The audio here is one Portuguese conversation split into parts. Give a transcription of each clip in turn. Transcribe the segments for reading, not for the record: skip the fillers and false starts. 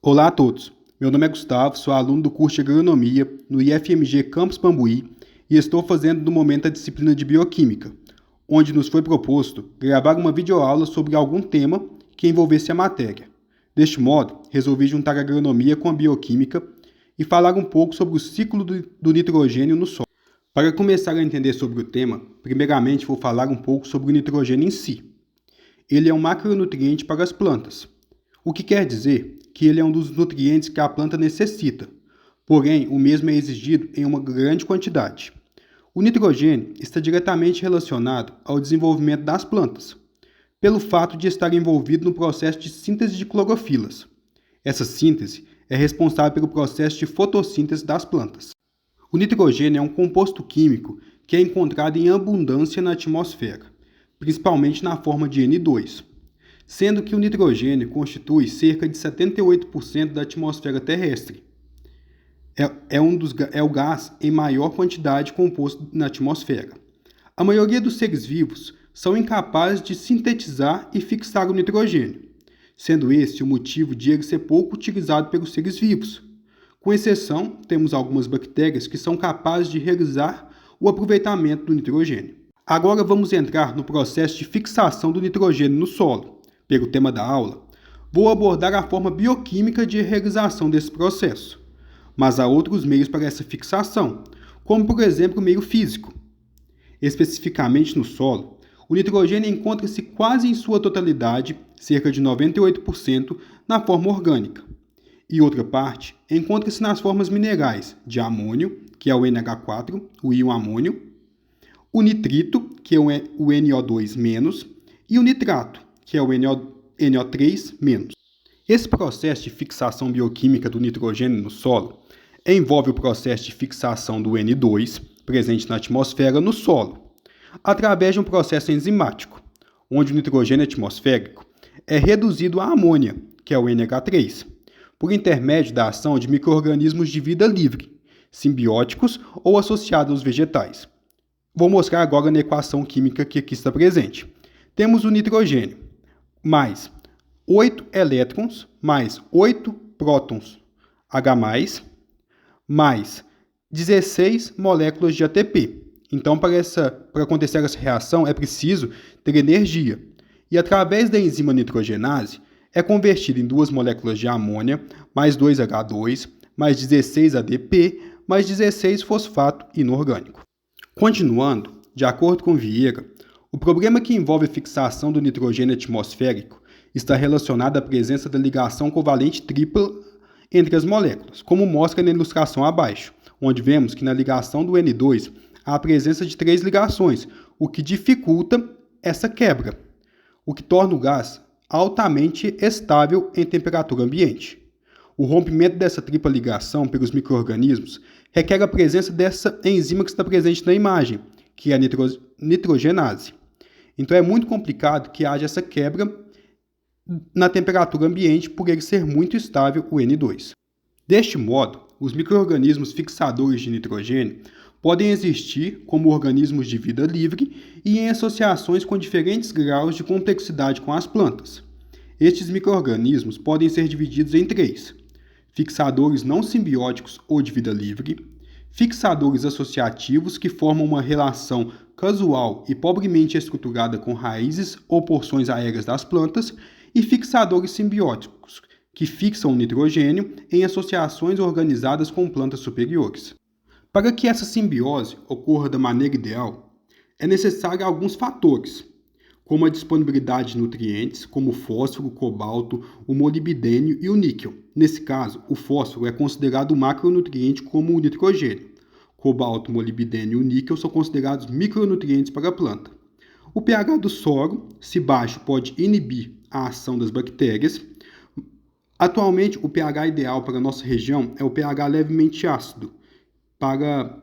Olá a todos, meu nome é Gustavo, sou aluno do curso de Agronomia no IFMG Campus Pambuí e estou fazendo no momento a disciplina de Bioquímica, onde nos foi proposto gravar uma videoaula sobre algum tema que envolvesse a matéria. Deste modo, resolvi juntar a Agronomia com a Bioquímica e falar um pouco sobre o ciclo do nitrogênio no solo. Para começar a entender sobre o tema, primeiramente vou falar um pouco sobre o nitrogênio em si. Ele é um macronutriente para as plantas, o que quer dizer que ele é um dos nutrientes que a planta necessita, porém o mesmo é exigido em uma grande quantidade. O nitrogênio está diretamente relacionado ao desenvolvimento das plantas, pelo fato de estar envolvido no processo de síntese de clorofilas. Essa síntese é responsável pelo processo de fotossíntese das plantas. O nitrogênio é um composto químico que é encontrado em abundância na atmosfera, principalmente na forma de N2, sendo que o nitrogênio constitui cerca de 78% da atmosfera terrestre. É o gás em maior quantidade composto na atmosfera. A maioria dos seres vivos são incapazes de sintetizar e fixar o nitrogênio, sendo esse o motivo de ele ser pouco utilizado pelos seres vivos. Com exceção, temos algumas bactérias que são capazes de realizar o aproveitamento do nitrogênio. Agora vamos entrar no processo de fixação do nitrogênio no solo. Pelo tema da aula, vou abordar a forma bioquímica de realização desse processo, mas há outros meios para essa fixação, como por exemplo o meio físico. Especificamente no solo, o nitrogênio encontra-se quase em sua totalidade, cerca de 98%, na forma orgânica, e outra parte encontra-se nas formas minerais de amônio, que é o NH4, o íon amônio, o nitrito, que é o NO2-, e o nitrato, que é o NO3-. Esse processo de fixação bioquímica do nitrogênio no solo envolve o processo de fixação do N2, presente na atmosfera, no solo, através de um processo enzimático, onde o nitrogênio atmosférico é reduzido a amônia, que é o NH3, por intermédio da ação de micro-organismos de vida livre, simbióticos ou associados aos vegetais. Vou mostrar agora na equação química que aqui está presente. Temos o nitrogênio mais 8 elétrons, mais 8 prótons H+, mais 16 moléculas de ATP. Então, para acontecer essa reação, é preciso ter energia. E através da enzima nitrogenase, é convertido em 2 moléculas de amônia, mais 2 H2, mais 16 ADP, mais 16 fosfato inorgânico. Continuando, de acordo com Vieira, o problema que envolve a fixação do nitrogênio atmosférico está relacionado à presença da ligação covalente tripla entre as moléculas, como mostra na ilustração abaixo, onde vemos que na ligação do N2 há a presença de 3 ligações, o que dificulta essa quebra, o que torna o gás altamente estável em temperatura ambiente. O rompimento dessa tripla ligação pelos micro-organismos requer a presença dessa enzima que está presente na imagem, que é a nitrogenase. Então é muito complicado que haja essa quebra na temperatura ambiente por ele ser muito estável, o N2. Deste modo, os micro-organismos fixadores de nitrogênio podem existir como organismos de vida livre e em associações com diferentes graus de complexidade com as plantas. Estes micro-organismos podem ser divididos em 3: fixadores não simbióticos ou de vida livre, fixadores associativos que formam uma relação casual e pobremente estruturada com raízes ou porções aéreas das plantas, e fixadores simbióticos, que fixam o nitrogênio em associações organizadas com plantas superiores. Para que essa simbiose ocorra da maneira ideal, é necessário alguns fatores, como a disponibilidade de nutrientes, como o fósforo, o cobalto, o molibdênio e o níquel. Nesse caso, o fósforo é considerado um macronutriente como o nitrogênio. Cobalto, molibdênio e o níquel são considerados micronutrientes para a planta. O pH do solo, se baixo, pode inibir a ação das bactérias. Atualmente, o pH ideal para a nossa região é o pH levemente ácido, para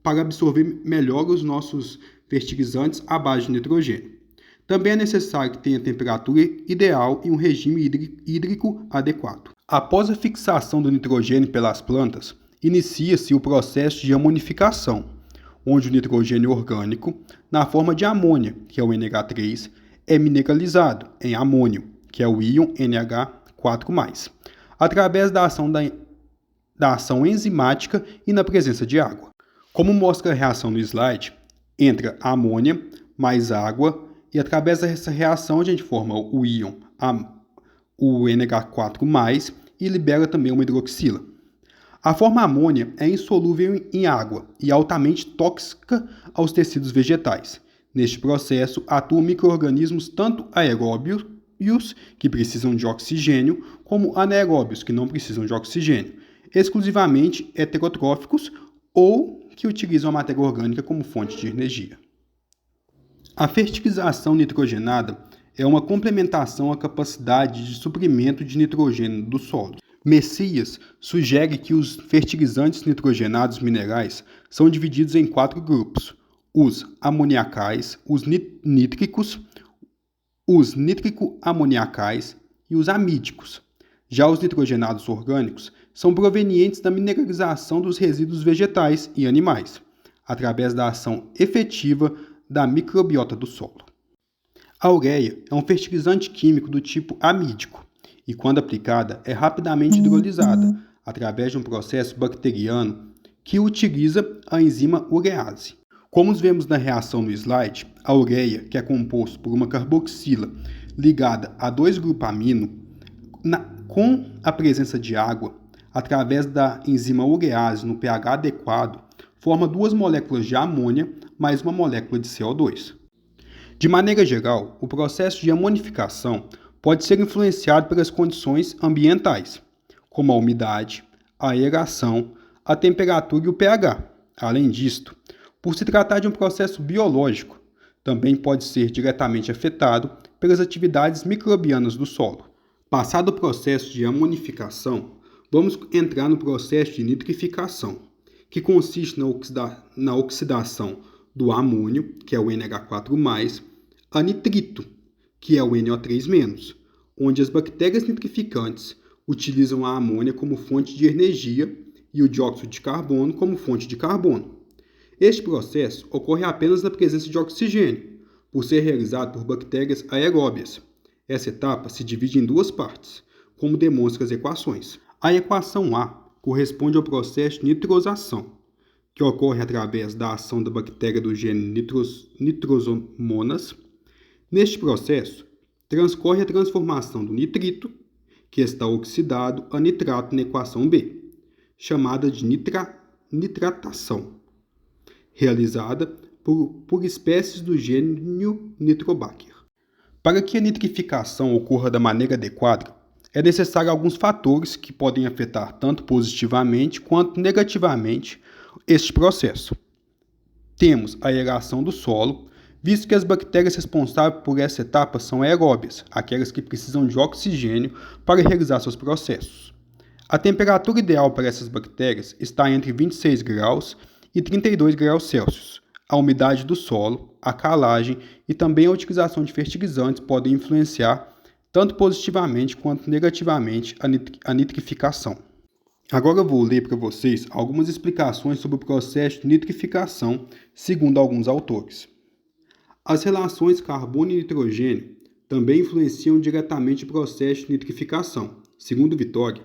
absorver melhor os nossos fertilizantes à base de nitrogênio. Também é necessário que tenha temperatura ideal e um regime hídrico adequado. Após a fixação do nitrogênio pelas plantas, inicia-se o processo de amonificação, onde o nitrogênio orgânico, na forma de amônia, que é o NH3, é mineralizado em amônio, que é o íon NH4+. através da ação enzimática e na presença de água. Como mostra a reação no slide, entra amônia mais água e através dessa reação a gente forma o íon, o NH4+, e libera também uma hidroxila. A forma amônia é insolúvel em água e altamente tóxica aos tecidos vegetais. Neste processo, atuam micro-organismos tanto aeróbios, que precisam de oxigênio, como anaeróbios, que não precisam de oxigênio, exclusivamente heterotróficos ou que utilizam a matéria orgânica como fonte de energia. A fertilização nitrogenada é uma complementação à capacidade de suprimento de nitrogênio do solo. Messias sugere que os fertilizantes nitrogenados minerais são divididos em 4 grupos: os amoniacais, os nítricos, os nítrico-amoniacais e os amídicos. Já os nitrogenados orgânicos são provenientes da mineralização dos resíduos vegetais e animais, através da ação efetiva da microbiota do solo. A ureia é um fertilizante químico do tipo amídico e, quando aplicada, é rapidamente hidrolisada através de um processo bacteriano que utiliza a enzima urease. Como vemos na reação no slide, a ureia, que é composto por uma carboxila ligada a 2-grupamino, com a presença de água, através da enzima urease no pH adequado, forma 2 moléculas de amônia mais uma molécula de CO2. De maneira geral, o processo de amonificação pode ser influenciado pelas condições ambientais, como a umidade, a aeração, a temperatura e o pH. Além disto, por se tratar de um processo biológico, também pode ser diretamente afetado pelas atividades microbianas do solo. Passado o processo de amonificação, vamos entrar no processo de nitrificação, que consiste na oxidação do amônio, que é o NH4+, a nitrito, que é o NO3-, onde as bactérias nitrificantes utilizam a amônia como fonte de energia e o dióxido de carbono como fonte de carbono. Este processo ocorre apenas na presença de oxigênio, por ser realizado por bactérias aeróbias. Essa etapa se divide em 2 partes, como demonstram as equações. A equação A corresponde ao processo de nitrosação, que ocorre através da ação da bactéria do gene Nitrosomonas. Neste processo, transcorre a transformação do nitrito, que está oxidado, a nitrato na equação B, chamada de nitratação, realizada por espécies do gênero Nitrobacter. Para que a nitrificação ocorra da maneira adequada, é necessário alguns fatores que podem afetar tanto positivamente quanto negativamente este processo. Temos a aeração do solo, visto que as bactérias responsáveis por essa etapa são aeróbias, aquelas que precisam de oxigênio para realizar seus processos. A temperatura ideal para essas bactérias está entre 26 graus e 32 graus Celsius. A umidade do solo, a calagem e também a utilização de fertilizantes podem influenciar tanto positivamente quanto negativamente a nitrificação. Agora eu vou ler para vocês algumas explicações sobre o processo de nitrificação, segundo alguns autores. As relações carbono e nitrogênio também influenciam diretamente o processo de nitrificação. Segundo Vittoria,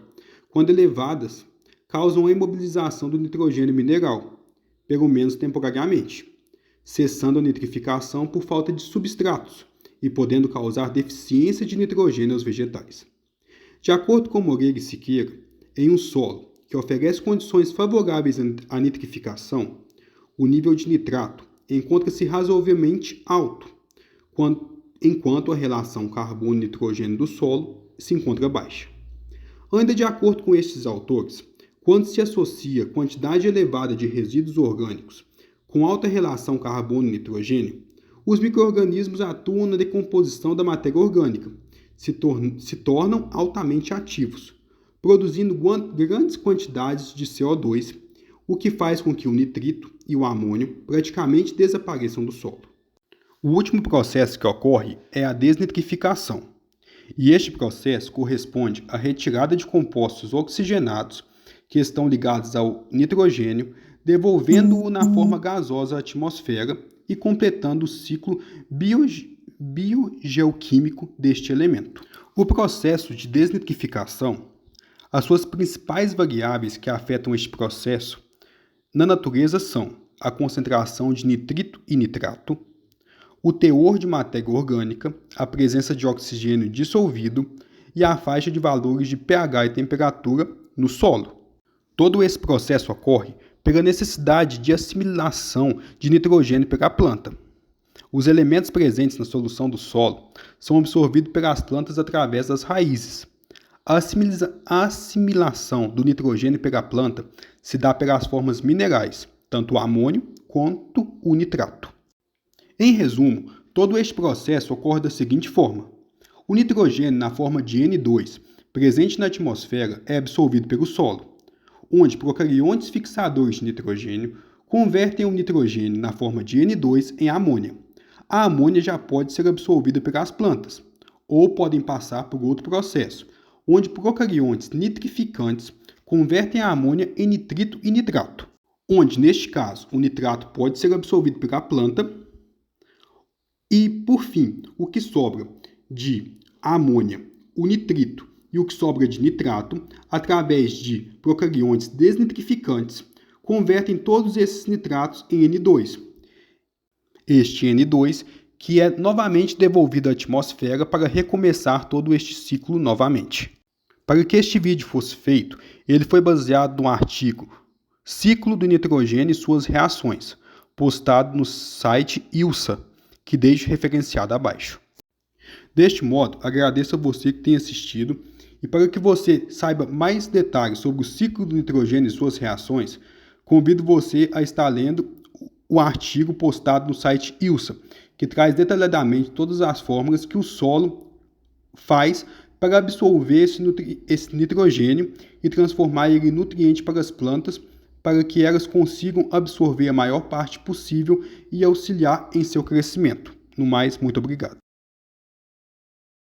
quando elevadas, causam a imobilização do nitrogênio mineral, pelo menos temporariamente, cessando a nitrificação por falta de substratos e podendo causar deficiência de nitrogênio aos vegetais. De acordo com Moreira e Siqueira, em um solo que oferece condições favoráveis à nitrificação, o nível de nitrato encontra-se razoavelmente alto, enquanto a relação carbono-nitrogênio do solo se encontra baixa. Ainda de acordo com estes autores, quando se associa quantidade elevada de resíduos orgânicos com alta relação carbono-nitrogênio, os micro-organismos atuam na decomposição da matéria orgânica, se tornam altamente ativos, produzindo grandes quantidades de CO2, o que faz com que o nitrito e o amônio praticamente desapareçam do solo. O último processo que ocorre é a desnitrificação, e este processo corresponde à retirada de compostos oxigenados que estão ligados ao nitrogênio, devolvendo-o na forma gasosa à atmosfera e completando o ciclo biogeoquímico deste elemento. O processo de desnitrificação As suas principais variáveis que afetam este processo na natureza são a concentração de nitrito e nitrato, o teor de matéria orgânica, a presença de oxigênio dissolvido e a faixa de valores de pH e temperatura no solo. Todo esse processo ocorre pela necessidade de assimilação de nitrogênio pela planta. Os elementos presentes na solução do solo são absorvidos pelas plantas através das raízes. A assimilação do nitrogênio pela planta se dá pelas formas minerais, tanto o amônio quanto o nitrato. Em resumo, todo este processo ocorre da seguinte forma: o nitrogênio na forma de N2, presente na atmosfera, é absorvido pelo solo, onde procariontes fixadores de nitrogênio convertem o nitrogênio na forma de N2 em amônia. A amônia já pode ser absorvida pelas plantas, ou podem passar por outro processo, onde procariontes nitrificantes convertem a amônia em nitrito e nitrato, onde, neste caso, o nitrato pode ser absorvido pela planta e, por fim, o que sobra de amônia, o nitrito e o que sobra de nitrato, através de procariontes desnitrificantes, convertem todos esses nitratos em N2. Este N2 que é novamente devolvido à atmosfera para recomeçar todo este ciclo novamente. Para que este vídeo fosse feito, ele foi baseado no artigo Ciclo do Nitrogênio e suas reações, postado no site ILSA, que deixo referenciado abaixo. Deste modo, agradeço a você que tem assistido e para que você saiba mais detalhes sobre o ciclo do nitrogênio e suas reações, convido você a estar lendo o artigo postado no site ILSA, que traz detalhadamente todas as fórmulas que o solo faz para absorver esse nitrogênio e transformar ele em nutriente para as plantas, para que elas consigam absorver a maior parte possível e auxiliar em seu crescimento. No mais, muito obrigado.